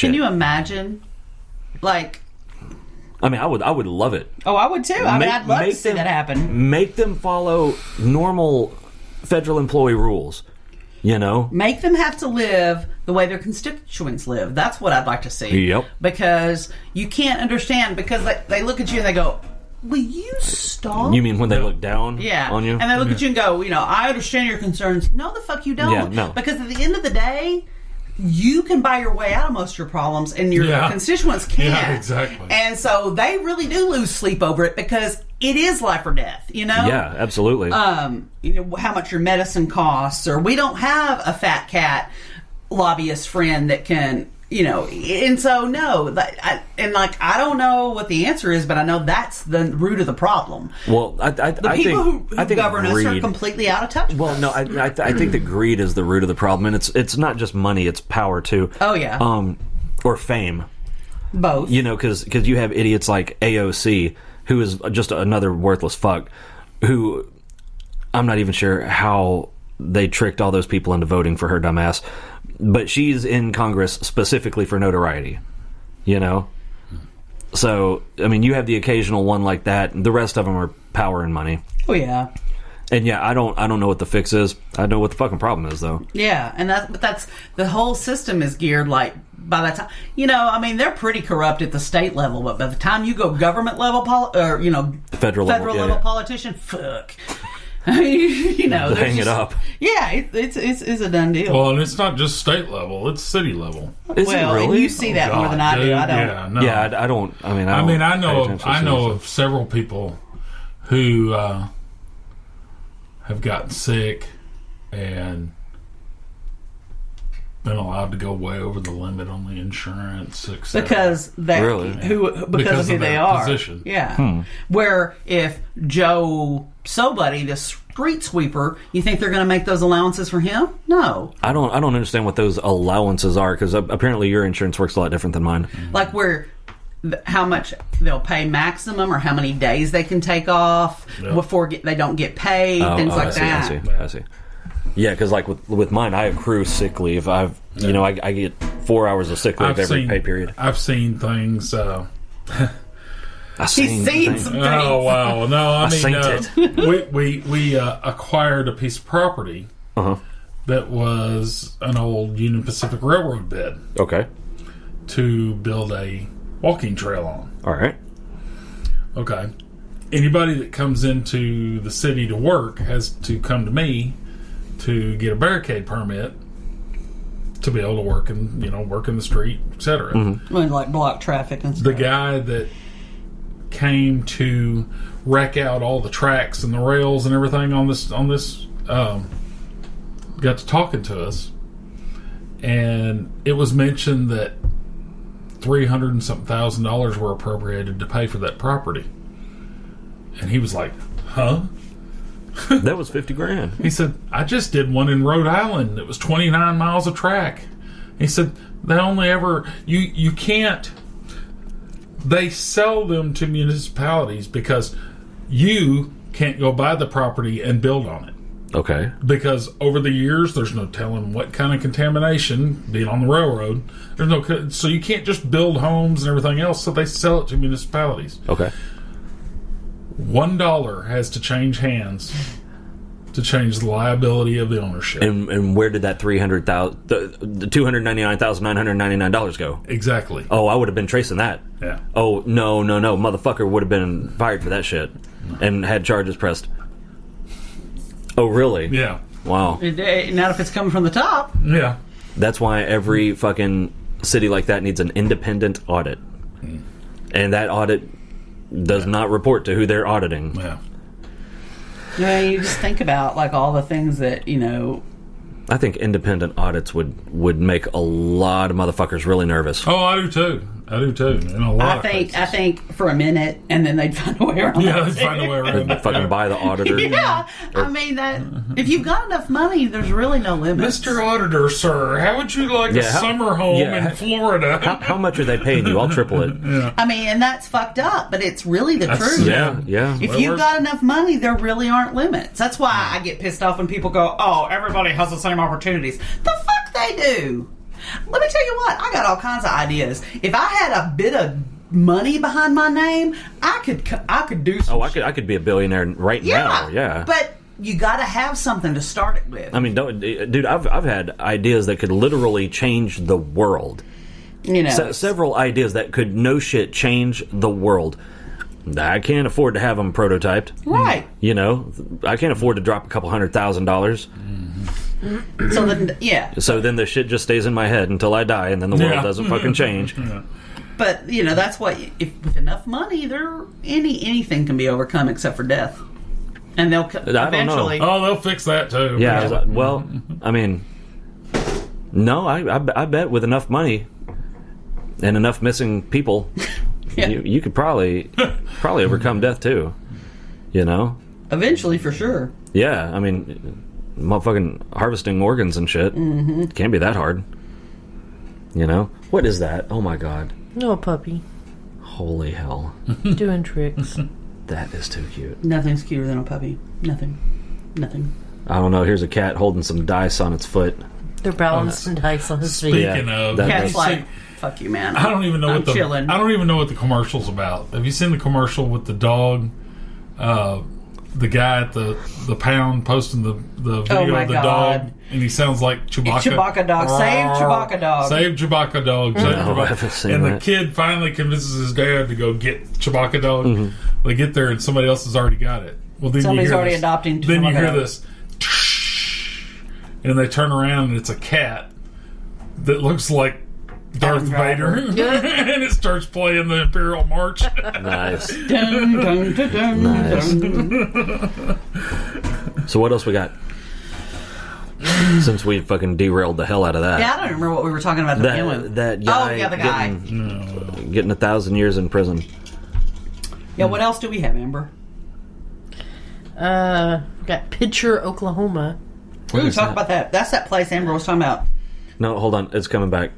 shit. Can you imagine? Like, I mean, I would love it. oh, I would too. I mean, I'd love to see that happen. Make them follow normal federal employee rules. You know? Make them have to live the way their constituents live. That's what I'd like to see. Yep. Because you can't understand, because they look at you and they go, will you stop? You mean when they look down on you? And they look at you and go, I understand your concerns. No, the fuck you don't. Yeah, no. Because at the end of the day, you can buy your way out of most of your problems, and your constituents can't. Yeah, exactly. And so they really do lose sleep over it, because it is life or death, Yeah, absolutely. How much your medicine costs, or we don't have a fat cat lobbyist friend that can, and so no, I don't know what the answer is, but I know that's the root of the problem. Well, I people who govern us are completely out of touch. Well, no, I think that greed is the root of the problem, and it's not just money; it's power too. Oh yeah, or fame. Both. Because you have idiots like AOC, who is just another worthless fuck, who I'm not even sure how they tricked all those people into voting for her dumbass. But she's in Congress specifically for notoriety, So, I mean, you have the occasional one like that. The rest of them are power and money. Oh yeah. And yeah, I don't know what the fix is. I know what the fucking problem is, though. Yeah, and that's the whole system is geared like by that time. I mean, they're pretty corrupt at the state level, but by the time you go government level, federal level politician, fuck. Hang it up. Yeah, it's a done deal. Well, and it's not just state level; it's city level. Is it really? And you see that more than I do. I don't. Yeah, no. I don't. I know of several people who have gotten sick and been allowed to go way over the limit on the insurance, etc. Because they because of who they are. Position. Yeah. Where if Joe Somebody, the street sweeper, you think they're going to make those allowances for him? No. I don't understand what those allowances are, because apparently your insurance works a lot different than mine. Like how much they'll pay maximum, or how many days they can take off before they don't get paid, things like that. I see. Yeah, because like with mine, I accrue sick leave. I get 4 hours of sick leave every pay period. I've seen things. He's seen some things. Oh wow! No, I mean, we acquired a piece of property that was an old Union Pacific Railroad bed. Okay. To build a walking trail on. All right. Okay. Anybody that comes into the city to work has to come to me to get a barricade permit to be able to work in the street, etc. Mm-hmm. Like block traffic and stuff. The guy that came to wreck out all the tracks and the rails and everything on this got to talking to us, and it was mentioned that $300 and something thousand were appropriated to pay for that property, and he was like, huh? That was $50,000. He said, I just did one in Rhode Island. It was 29 miles of track. He said, they only ever you can't. They sell them to municipalities because you can't go buy the property and build on it. Okay. Because over the years, there's no telling what kind of contamination, being on the railroad, so you can't just build homes and everything else, so they sell it to municipalities. Okay. $1 has to change hands to change the liability of the ownership. And where did that $300,000, the $299,999 go? Exactly. Oh, I would have been tracing that. Yeah. Oh, no. Motherfucker would have been fired for that shit and had charges pressed. Oh, really? Yeah. Wow. Not if it's coming from the top. Yeah. That's why every fucking city like that needs an independent audit. And that audit does not report to who they're auditing. Yeah. Yeah, you just think about like all the things that, I think independent audits would make a lot of motherfuckers really nervous. Oh, I do too. In a lot of cases. I think for a minute, and then they'd find a way around. Yeah, they'd find a way around. They'd fucking buy the auditor. Yeah, I mean that. If you've got enough money, there's really no limit. Mr. Auditor, sir, how would you like a summer home in Florida? How much are they paying you? I'll triple it. Yeah. I mean, and that's fucked up, but it's really the truth. Yeah. If you've got enough money, there really aren't limits. That's why I get pissed off when people go, "Oh, everybody has the same opportunities." The fuck they do. Let me tell you what, I got all kinds of ideas. If I had a bit of money behind my name, I could do some I could be a billionaire right now. Yeah. But you got to have something to start it with. I mean, dude, I've had ideas that could literally change the world. You know, Several ideas that could no shit change the world. I can't afford to have them prototyped. right. You know, I can't afford to drop a couple $100,000. So then, yeah. So then the shit just stays in my head until I die, and then the world doesn't fucking change. But you know, that's what. If with enough money, anything can be overcome except for death, and they'll eventually. Oh, they'll fix that too. Yeah. Well, I mean, no, I bet with enough money and enough missing people, Yeah. you could probably overcome death too. You know. Eventually, for sure. Yeah. I mean, motherfucking harvesting organs and shit can't be that hard. You know? What is that? Oh my god. No, puppy. Holy hell. Doing tricks. That is too cute. Nothing's cuter than a puppy. Nothing. I don't know. Here's a cat holding some dice on its foot. They're balancing dice on his feet. Speaking of, Cat's like, fuck you, man. I don't even know I'm chilling. I don't even know what the commercial's about. Have you seen the commercial with the dog? The guy at the pound posting the video my of the God. dog, and he sounds like Chewbacca. Chewbacca dog. Save Chewbacca dog. Save Chewbacca dog. Save No, I haven't Chewbacca. seen And that. the kid finally convinces his dad to go get Chewbacca dog. They get there and somebody else has already got it. Well, then Somebody's you hear already this. adopting Then you Chewbacca hear dog. this, and they turn around and it's a cat that looks like Darth Vader, and it starts playing the Imperial March. Nice. Dun, dun, dun, dun, Nice. dun. So what else we got? Since we fucking derailed the hell out of that. Yeah, I don't remember what we were talking about at the beginning. That guy. Oh, yeah, the guy. Getting 1,000 years in prison. Yeah, what else do we have, Amber? We got Pitcher, Oklahoma. Ooh, talk about that. That's that place Amber was talking about. No, hold on. It's coming back.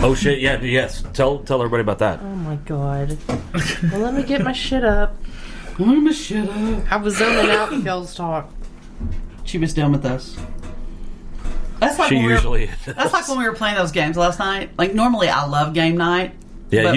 Oh shit! Yeah, yes. Tell everybody about that. Oh my god. Well, let me get my shit up. Shut up. I was zoning out with y'all's talk. She was done with us. That's like She when usually. That's like when we were playing those games last night. Like normally, I love game night. Yeah, but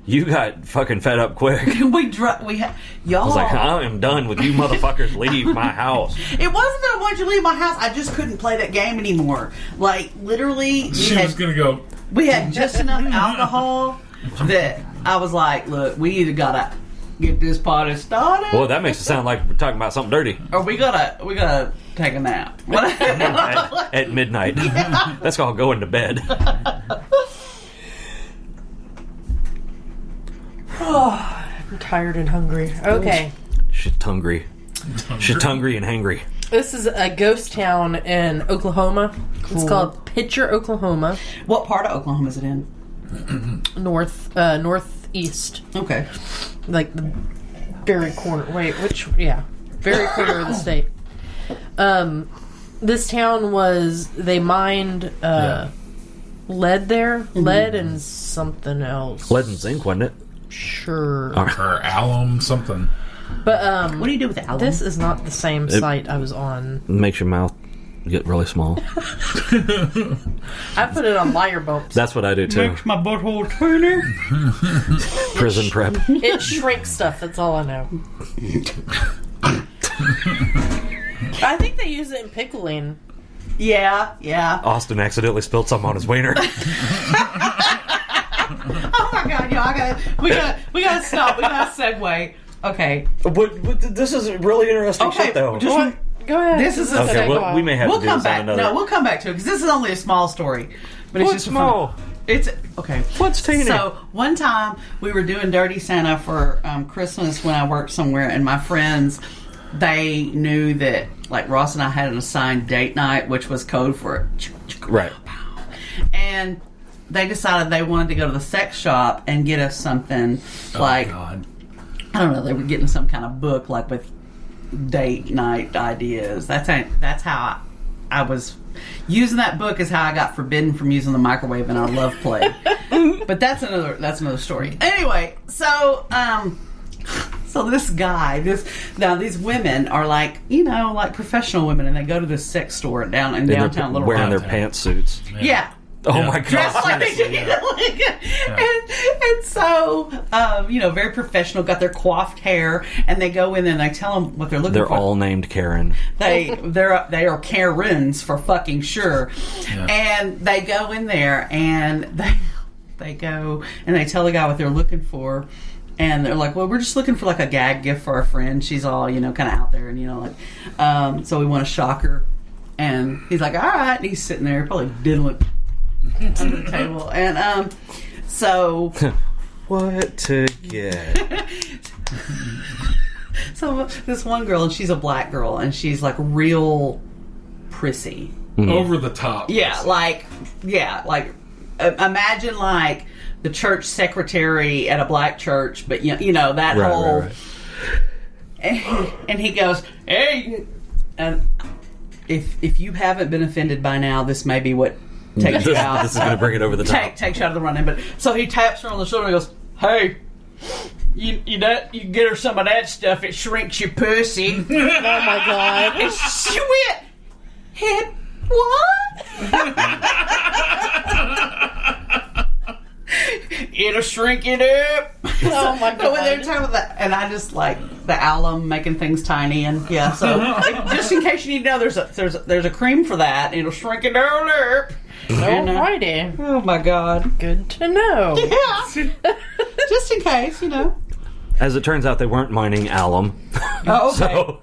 you got fucking fed up quick. y'all. I was like, I am done with you motherfuckers. Leave my house. It wasn't that I wanted you to leave my house. I just couldn't play that game anymore. Like literally, She was going to go. we had just enough alcohol that I was like, look, we either gotta get this party started, Well, that makes it sound like we're talking about something dirty or we gotta take a nap. at midnight. That's called going to bed. I'm tired and hungry. Okay. Shit hungry. Shit hungry and hangry. This is a ghost town in Oklahoma. It's called Pitcher, Oklahoma. What part of Oklahoma is it in? Northeast. Okay. Like the very corner. Wait, which? Yeah. Very corner of the state. This town they mined lead there. Lead and something else. Lead and zinc, wasn't it? Sure. Or alum, something. But What do you do with alum? this is not the same site I was on. It makes your mouth get really small. I put it on liar bumps. That's what I do too. makes my butthole tiny. Prison prep. It shrinks stuff. That's all I know. I think they use it in pickling. Yeah. Austin accidentally spilled something on his wiener. Oh my god, yo, we gotta stop. We gotta segue. Okay. But this is really interesting Okay, shit, though. just- What? Go ahead. This is a Okay, segue. we may have We'll to do come this on back. another. No, we'll come back to it because this is only a small story. But it's What's just small? It's okay. What's teeny? So one time we were doing Dirty Santa for Christmas when I worked somewhere, and my friends, they knew that like Ross and I had an assigned date night, which was code for Right. and they decided they wanted to go to the sex shop and get us something like God. I don't know. They were getting some kind of book like with date night ideas. That's how I was using that book. Is how I got forbidden from using the microwave in our love play. But that's another story. Anyway, so this guy, these women are like like professional women, and they go to this sex store downtown Little wearing Rock. their pantsuits. Yeah. Oh my god! Dressed like they seriously, did. yeah. And so, very professional, got their coiffed hair, and they go in and they tell them what they're looking They're for. all named Karen. They are Karens for fucking sure. Yeah. And they go in there and they go and they tell the guy what they're looking for. And they're like, well, we're just looking for like a gag gift for our friend. She's all, kind of out there and, so we want to shock her. And he's like, all right. And he's sitting there probably diddling under the table. And so... What to get? So this one girl, and she's a black girl, and she's like real prissy. Over the top. Imagine like the church secretary at a black church, but that whole. Right. And he goes, "Hey, and if you haven't been offended by now, this may be what takes you out. This is going to bring it over the top. Takes you out of the running." But so he taps her on the shoulder and goes, "Hey, you get her some of that stuff. It shrinks your pussy." Oh my god. And she went, "Hit what?" It'll shrink it up. Oh my But when they're god. talking about that, and I just like the alum making things tiny, and yeah. So just in case you need to know, there's a cream for that. It'll shrink it down up. Alrighty. Oh my god. Good to know. Yeah. Just in case, As it turns out, they weren't mining alum. Oh, okay. So,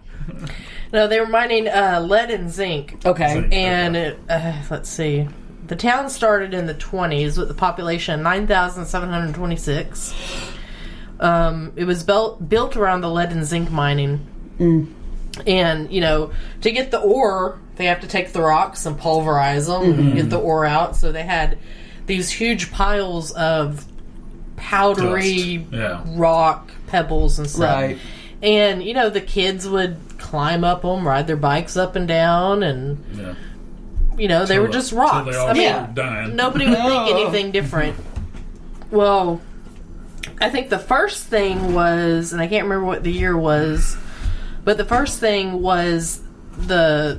No, they were mining lead and zinc. Okay. And let's see. The town started in the 20s with a population of 9,726. It was built around the lead and zinc mining. And, to get the ore, they have to take the rocks and pulverize them and get the ore out. So they had these huge piles of powdery rock, pebbles, and stuff. Right. And, the kids would climb up them, ride their bikes up and down, and... Yeah. they were just rocks. They all started dying. Nobody would think anything different. Well, I think the first thing was, and I can't remember what the year was, but the first thing was the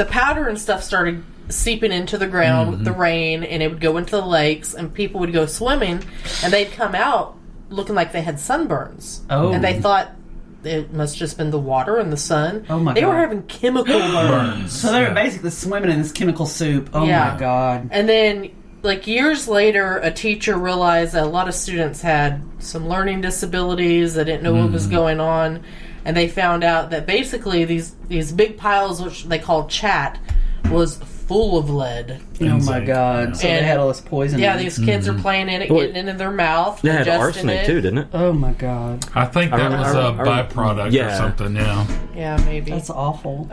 powder and stuff started seeping into the ground with the rain, and it would go into the lakes, and people would go swimming, and they'd come out looking like they had sunburns. Oh. And they thought it must just been the water and the sun. Oh my They were God. having chemical burns. So they were basically swimming in this chemical soup. Oh Yeah. my god. And then, years later, a teacher realized that a lot of students had some learning disabilities. They didn't know what was going on. And they found out that basically these big piles, which they called chat, was full of lead. Oh my god. So they And- had all this poison. Yeah, in it. these kids are playing in it, Well, getting it in their mouth. they had ingesting arsenic it. too, didn't it? Oh my god. I think that was a byproduct or yeah. something, yeah. Yeah, maybe. That's awful.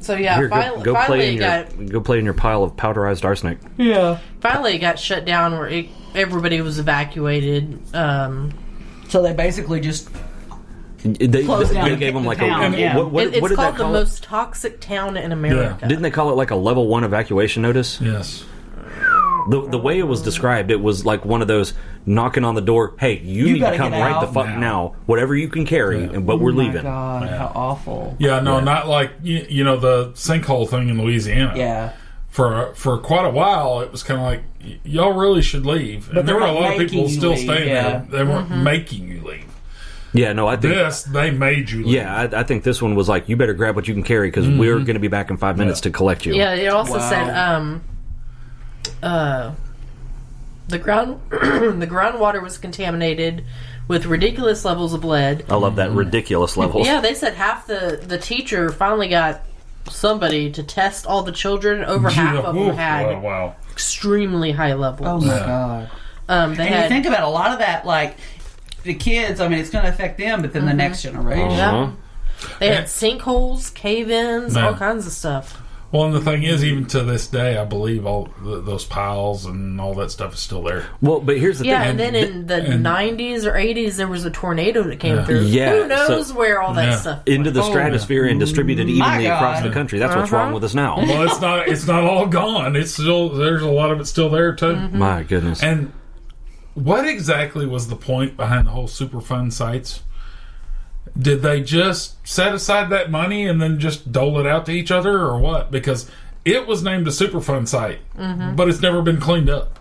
So yeah, Here, finally, go play finally go play in your pile of powderized arsenic. Yeah. it got shut down where everybody was evacuated. So they basically just They Closed down gave them the like town, a yeah. what It's did they called the call it? most toxic town in America. Didn't they call it like a level 1 evacuation notice? Yes. The way it was described, it was like one of those knocking on the door. Hey, you need to gotta come get right out the fuck now. Whatever you can carry, but we're Oh my leaving. god, how awful. Yeah, no, not like, the sinkhole thing in Louisiana. Yeah. For quite a while, it was kind of like, y'all really should leave. But And there they're were a not lot of people making you still leave, staying yeah. there. They weren't making you leave. Yeah, no, I think. This, they made you leave. Yeah, I think this one was like, you better grab what you can carry because we're going to be back in 5 minutes to collect you. Yeah, it also Wow. said the groundwater was contaminated with ridiculous levels of lead. I love that ridiculous level. Yeah, they said half the teacher finally got somebody to test all the children. Over half of them Oof, had wow. extremely high levels. Oh my god. They And had you think about a lot of that, like the kids. I mean, it's going to affect them, but then the next generation. Uh-huh. they had sinkholes, cave-ins, Yeah. all kinds of stuff. Well, and the thing is, even to this day, I believe all those piles and all that stuff is still there. Well, but here's the Yeah, thing. and then in the 90s or 80s, there was a tornado that came through. Yeah, Who knows so- where all that Yeah. stuff Into the Oh, stratosphere and distributed evenly God. across the country. That's what's wrong with us now. Well, it's not all gone. It's still, there's a lot of it still there too. My goodness. And what exactly was the point behind the whole Superfund sites? Did they just set aside that money and then just dole it out to each other, or what? Because It was named a Superfund site, but it's never been cleaned up.